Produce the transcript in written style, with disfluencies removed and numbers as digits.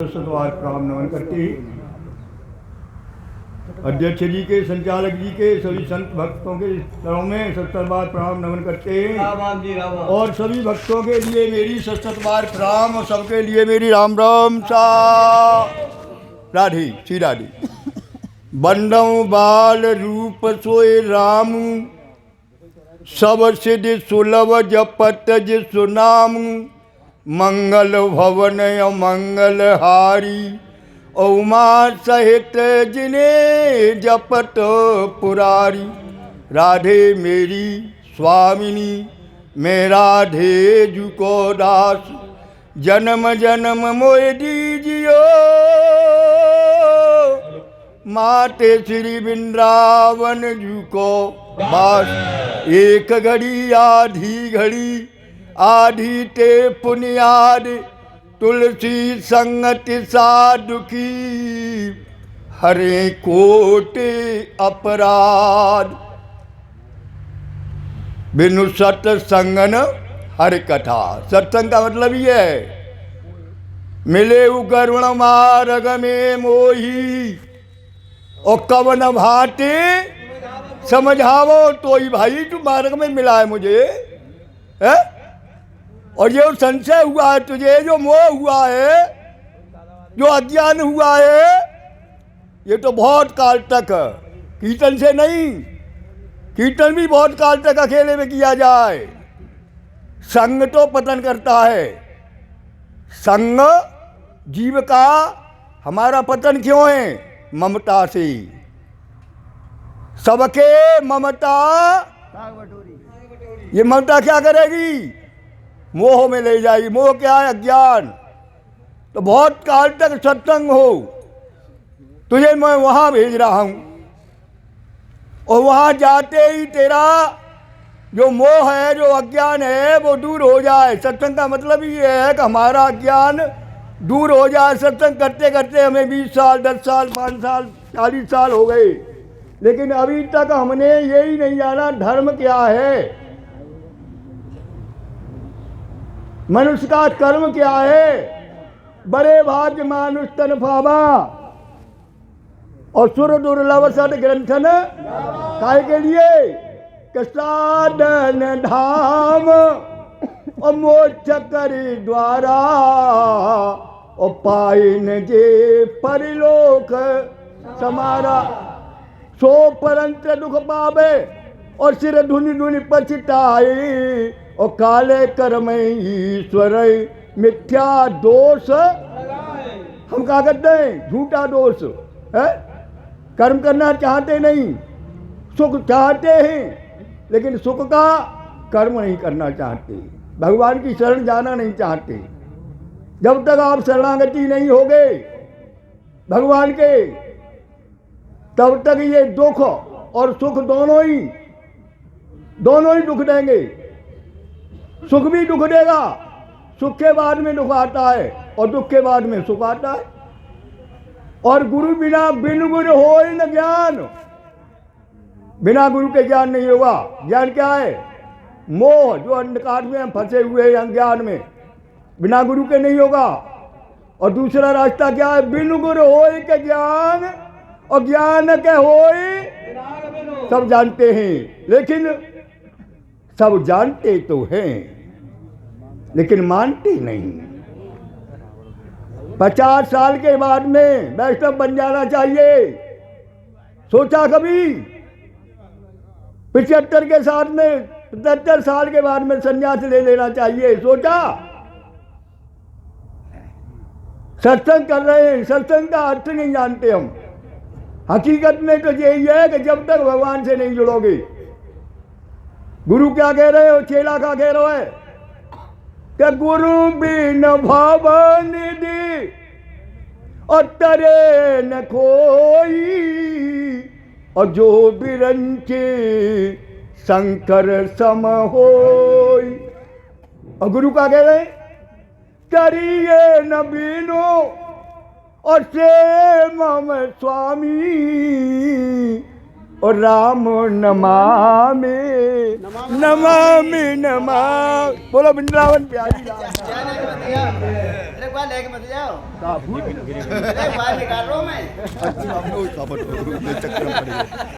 शतवार प्रणाम नमन करके अध्यक्ष जी के, संचालक जी के, सभी संत भक्तों के चरणों में सत्तरबार प्रणाम नमन करते हैं और सभी भक्तों के लिए मेरी सत्तरबार प्रणाम और सबके लिए मेरी राम राम सा राधे श्री राधे। बंदौ बाल रूप सोए राम, सब सिद्ध सुलभ जपत जिसु नाम, मंगल भवन मंगल हारी, उमा सहित जिने जपत पुरारी। राधे मेरी स्वामिनी, मैं राधे जू को दास, जन्म जन्म मोए दीजियो, माते श्री वृंदावन जू को बास। एक घड़ी आधी घड़ी, आधी ते पुनियाद, तुलसी संगति साधुकी, हरे कोटि अपराध। बिनु सत्संगन हर कथा। सत्संग का मतलब ये है, मिले करुण मार्ग में मोही, और कवन भांति समझावो तो ही। भाई तू मार्ग में मिला है मुझे है? और ये संशय हुआ है तुझे, जो मोह हुआ है, जो अज्ञान हुआ है, ये तो बहुत काल तक कीर्तन से नहीं, कीर्तन भी बहुत काल तक अकेले में किया जाए। संग तो पतन करता है। संग जीव का हमारा पतन क्यों है? ममता से। सबके ममता, ये ममता क्या करेगी? मोह में ले जाएगी। मोह क्या है? अज्ञान। तो बहुत काल तक सत्संग हो, तुझे मैं वहां भेज रहा हूं, और वहां जाते ही तेरा जो मोह है, जो अज्ञान है, वो दूर हो जाए। सत्संग का मतलब ही ये है कि हमारा अज्ञान दूर हो जाए। सत्संग करते करते हमें 20 साल, 10 साल, 5 साल, 40 साल हो गए, लेकिन अभी तक हमने यही नहीं जाना धर्म क्या है, मनुष्य का कर्म क्या है। बड़े भाग्य मानुष तन पावा, और सुर दुर्लभ सद ग्रंथन काय के लिए? साधन धाम और मोक्ष करी द्वारा, और पाइन जे परलोक समारा। सो परंत दुख पावे, और सिर धुनि धुनि पछताई, और काले कर्म ईश्वर मिथ्या दोष। हम क्या करते हैं? झूठा दोष है। कर्म करना चाहते नहीं, सुख चाहते हैं, लेकिन सुख का कर्म नहीं करना चाहते, भगवान की शरण जाना नहीं चाहते। जब तक आप शरणागति नहीं होगे भगवान के, तब तक ये दुख और सुख दोनों ही दुख देंगे। सुख भी दुख देगा, सुख के बाद में दुख आता है, और दुख के बाद में सुख आता है। और गुरु बिना बिन गुरु हो न ज्ञान। बिना गुरु के ज्ञान नहीं होगा। ज्ञान क्या है? मोह, जो अंधकार में हम फंसे हुए हैं, अज्ञान में, बिना गुरु के नहीं होगा। और दूसरा रास्ता क्या है? बिन गुरु होय के ज्ञान, और ज्ञान के होय सब जानते हैं। लेकिन सब जानते तो हैं, लेकिन मानते नहीं। 50 साल के बाद में वैष्णव बन जाना चाहिए। सोचा कभी? 75 के साथ में 75 साल के बाद में संन्यास ले लेना चाहिए। सोचा? सत्संग कर रहे हैं, सत्संग का अर्थ नहीं जानते हम। हकीकत में तो यही है कि जब तक भगवान से नहीं जुड़ोगे। गुरु क्या कह रहे हो? चेला का कह रहे है कि गुरु बिन भवन निधि, और तरे न कोई, और जो बिरंचे शंकर सम होई। और गुरु का कह रहे हैं तरिए न बीनो, और से मम स्वामी, और राम नमामि नमामि नमा। बोलो वृंदावन प्यारी राम। बार लेके मत जाओ। साबुन अरे बाहर निकाल रहा हूँ मैं। अच्छा, हम लोग खबर चक्कर में पड़ गए।